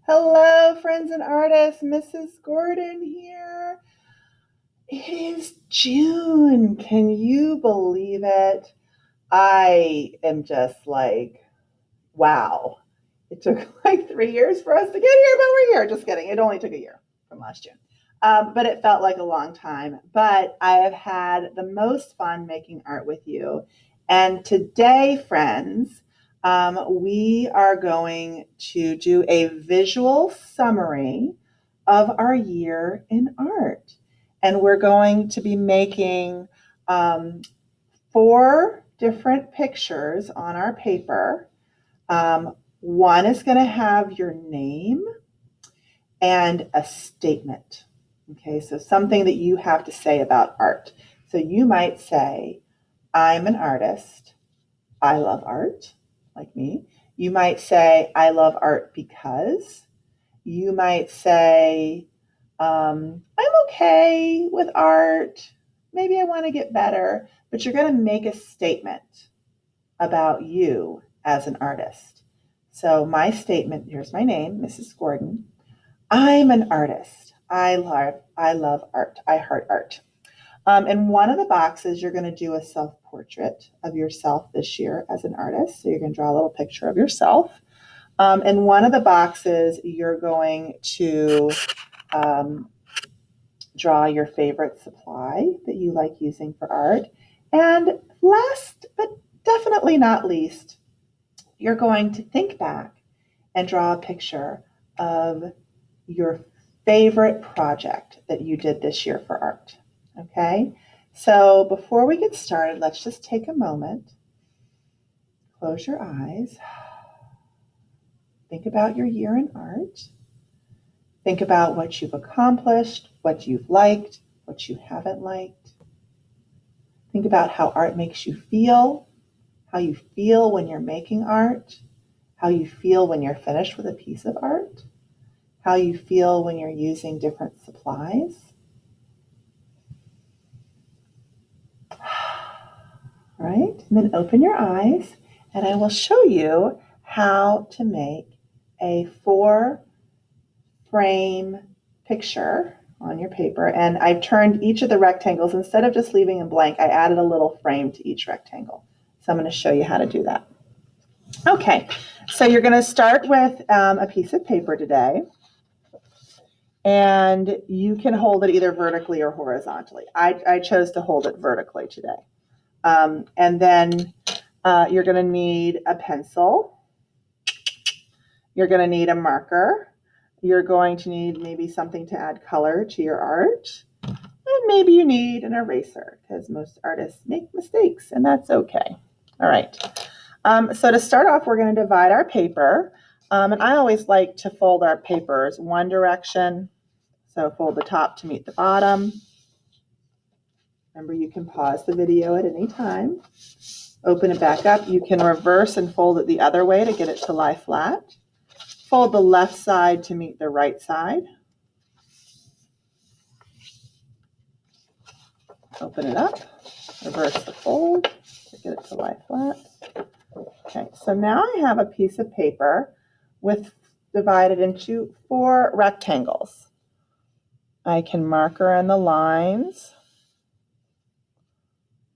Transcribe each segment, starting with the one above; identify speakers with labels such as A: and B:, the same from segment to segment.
A: Hello, friends and artists. Mrs. Gordon here. It is June. Can you believe it? I am just like, wow. It took like 3 years for us to get here, but we're here. Just kidding. It only took a year from last June. But it felt like a long time. But I have had the most fun making art with you. And today, friends, we are going to do a visual summary of our year in art. And we're going to be making um, 4 different pictures on our paper. One is going to have your name and a statement. Okay, so something that you have to say about art. So you might say, I'm an artist. I love art, like me. You might say, I love art because. You might say, I'm okay with art. Maybe I want to get better. But you're going to make a statement about you as an artist. So, my statement here's my name, Mrs. Gordon. I'm an artist. I love art. I heart art. In one of the boxes, you're going to do a self portrait of yourself this year as an artist. So, you're going to draw a little picture of yourself. In one of the boxes, you're going to um, draw your favorite supply that you like using for art. And last but definitely not least, you're going to think back and draw a picture of your favorite project that you did this year for art. Okay? So before we get started, let's just take a moment. Close your eyes. Think about your year in art. Think about what you've accomplished, what you've liked, what you haven't liked. Think about how art makes you feel, how you feel when you're making art, how you feel when you're finished with a piece of art, how you feel when you're using different supplies. Right? And then open your eyes, and I will show you how to make a 4 frame picture on your paper. And I've turned each of the rectangles, instead of just leaving them blank, I added a little frame to each rectangle. So I'm going to show you how to do that. Okay, so you're going to start with a piece of paper today. And you can hold it either vertically or horizontally. I chose to hold it vertically today. And then you're going to need a pencil. You're going to need a marker. You're going to need maybe something to add color to your art. And maybe you need an eraser because most artists make mistakes, and that's okay. All right. So to start off, we're going to divide our paper. And I always like to fold our papers one direction. So fold the top to meet the bottom. Remember, you can pause the video at any time. Open it back up. You can reverse and fold it the other way to get it to lie flat. Fold the left side to meet the right side. Open it up. Reverse the fold to get it to lie flat. Okay, so now I have a piece of paper divided into 4 rectangles. I can marker in the lines,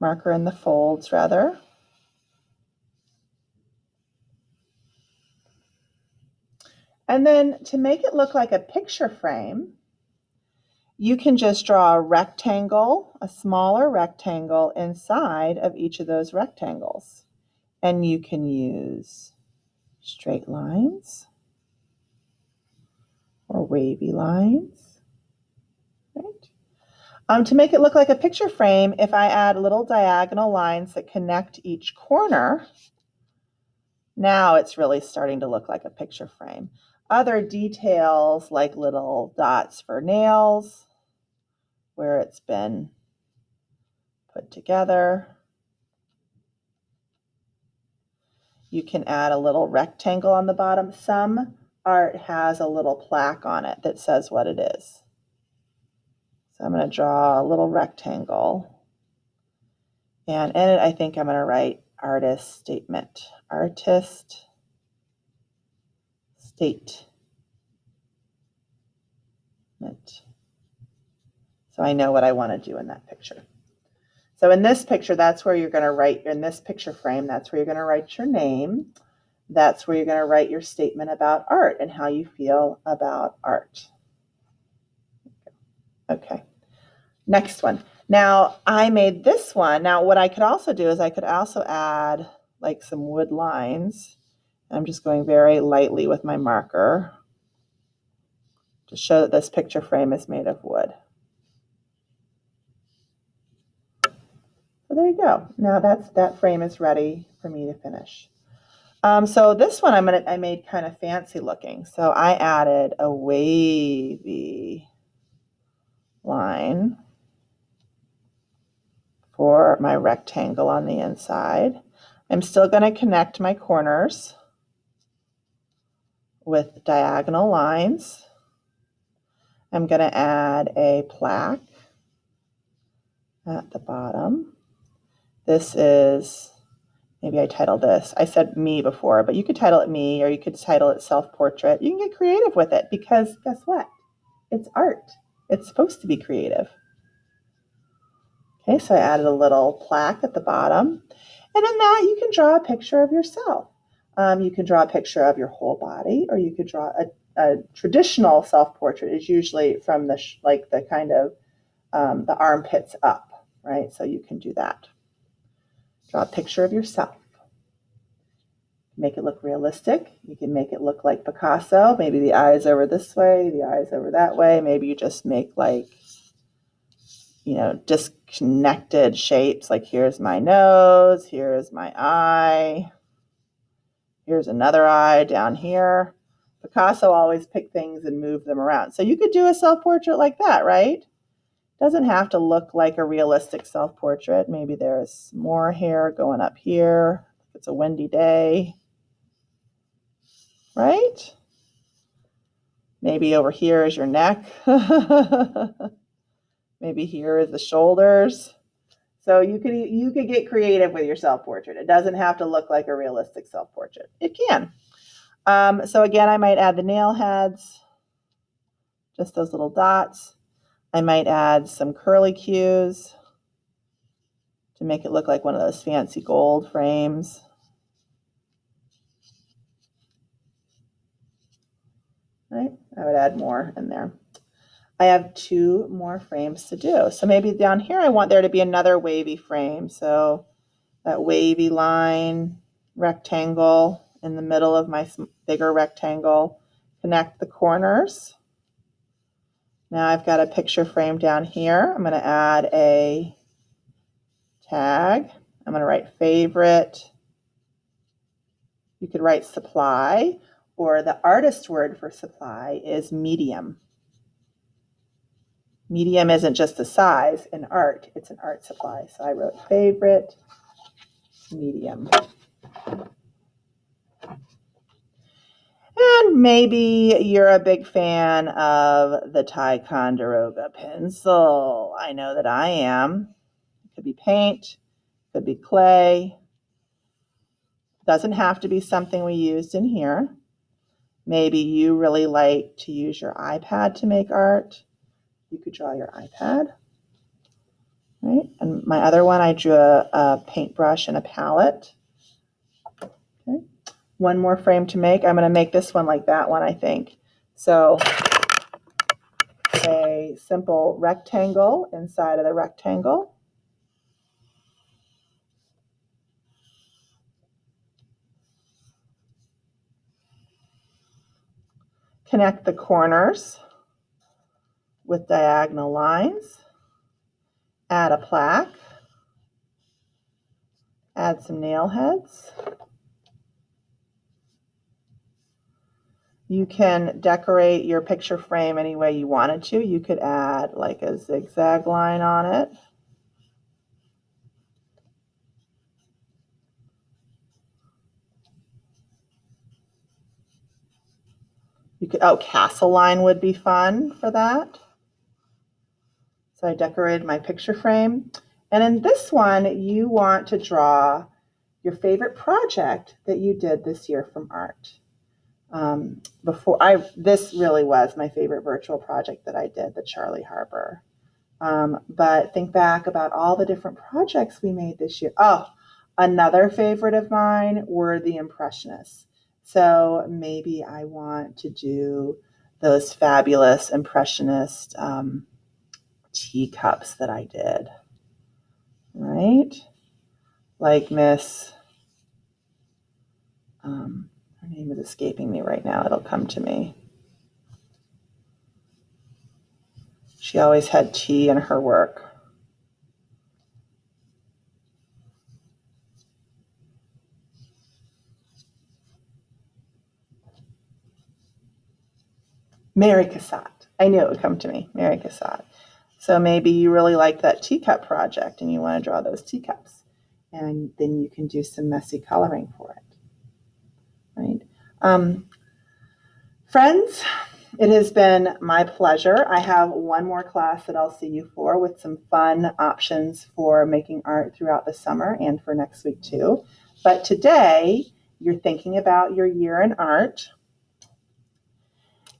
A: marker in the folds rather. And then to make it look like a picture frame, you can just draw a rectangle, a smaller rectangle inside of each of those rectangles. And you can use straight lines or wavy lines. Right? To make it look like a picture frame, if I add little diagonal lines that connect each corner, now it's really starting to look like a picture frame. Other details like little dots for nails, where it's been put together. You can add a little rectangle on the bottom. Some art has a little plaque on it that says what it is. So I'm going to draw a little rectangle. And in it, I think I'm going to write artist statement. Artist statement. so I know what I want to do in that picture. So in this picture, that's where you're going to write, in this picture frame, that's where you're going to write your name. That's where you're going to write your statement about art and how you feel about art. Okay, next one. Now I made this one. Now what I could also do is I could also add like some wood lines. I'm just going very lightly with my marker to show that this picture frame is made of wood. So there you go. Now that frame is ready for me to finish. So this one I made kind of fancy looking. So I added a wavy line for my rectangle on the inside. I'm still going to connect my corners with diagonal lines. I'm going to add a plaque at the bottom. This is, maybe I titled this, I said me before, but you could title it me, or you could title it self-portrait. You can get creative with it because guess what? It's art. It's supposed to be creative. Okay, so I added a little plaque at the bottom. And in that, you can draw a picture of yourself. You can draw a picture of your whole body, or you could draw a traditional self-portrait is usually from the kind of the armpits up, right? So you can do that. Draw a picture of yourself. Make it look realistic. You can make it look like Picasso. Maybe the eyes over this way, the eyes over that way. Maybe you just make like, disconnected shapes. Like here's my nose, here's my eye, here's another eye down here. Picasso always picked things and moved them around. So you could do a self-portrait like that, right? Doesn't have to look like a realistic self-portrait. Maybe there's more hair going up here. It's a windy day, right? Maybe over here is your neck. Maybe here is the shoulders. So you could get creative with your self-portrait. It doesn't have to look like a realistic self-portrait. It can. So again, I might add the nail heads, just those little dots. I might add some curly cues to make it look like one of those fancy gold frames. Right? I would add more in there. I have 2 more frames to do. So maybe down here I want there to be another wavy frame. So that wavy line, rectangle in the middle of my bigger rectangle, connect the corners. Now I've got a picture frame down here. I'm going to add a tag. I'm going to write favorite. You could write supply, or the artist word for supply is medium. Medium isn't just a size in art, it's an art supply. So I wrote favorite, medium. And maybe you're a big fan of the Ticonderoga pencil. I know that I am. It could be paint, it could be clay. Doesn't have to be something we used in here. Maybe you really like to use your iPad to make art. You could draw your iPad. Right? And my other one, I drew a paintbrush and a palette. Okay. One more frame to make. I'm going to make this one like that one, I think. So a simple rectangle inside of the rectangle. Connect the corners with diagonal lines. Add a plaque. Add some nail heads. You can decorate your picture frame any way you wanted to. You could add like a zigzag line on it. You could, castle line would be fun for that. So I decorated my picture frame. And in this one, you want to draw your favorite project that you did this year from art. This really was my favorite virtual project that I did, the Charlie Harper But think back about all the different projects we made this year. Oh, another favorite of mine were the Impressionists. So maybe I want to do those fabulous Impressionist teacups that I did, right? Like Miss, her name is escaping me right now. It'll come to me. She always had tea in her work. Mary Cassatt. I knew it would come to me. Mary Cassatt. So maybe you really like that teacup project and you want to draw those teacups. And then you can do some messy coloring for it. Right? Friends, it has been my pleasure. I have one more class that I'll see you for with some fun options for making art throughout the summer and for next week too. But today, you're thinking about your year in art.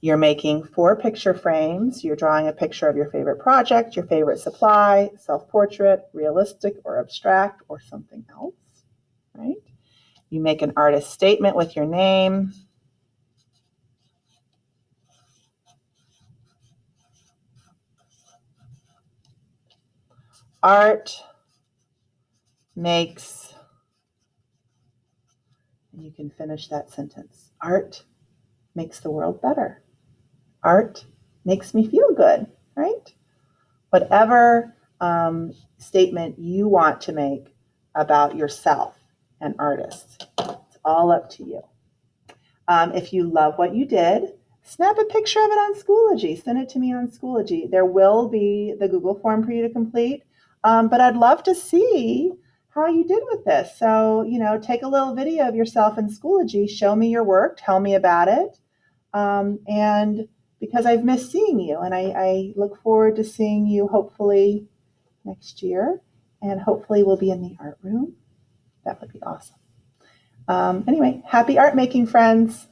A: You're making 4 picture frames. You're drawing a picture of your favorite project, your favorite supply, self-portrait, realistic or abstract, or something else, right? You make an artist statement with your name. Art makes, and you can finish that sentence. Art makes the world better. Art makes me feel good, right? Whatever statement you want to make about yourself and artists, it's all up to you. If you love what you did, snap a picture of it on Schoology. Send it to me on Schoology. There will be the Google form for you to complete, but I'd love to see how you did with this. So, take a little video of yourself in Schoology. Show me your work. Tell me about it. And because I've missed seeing you, and I look forward to seeing you hopefully next year, and hopefully we'll be in the art room. That would be awesome. Anyway, happy art making, friends.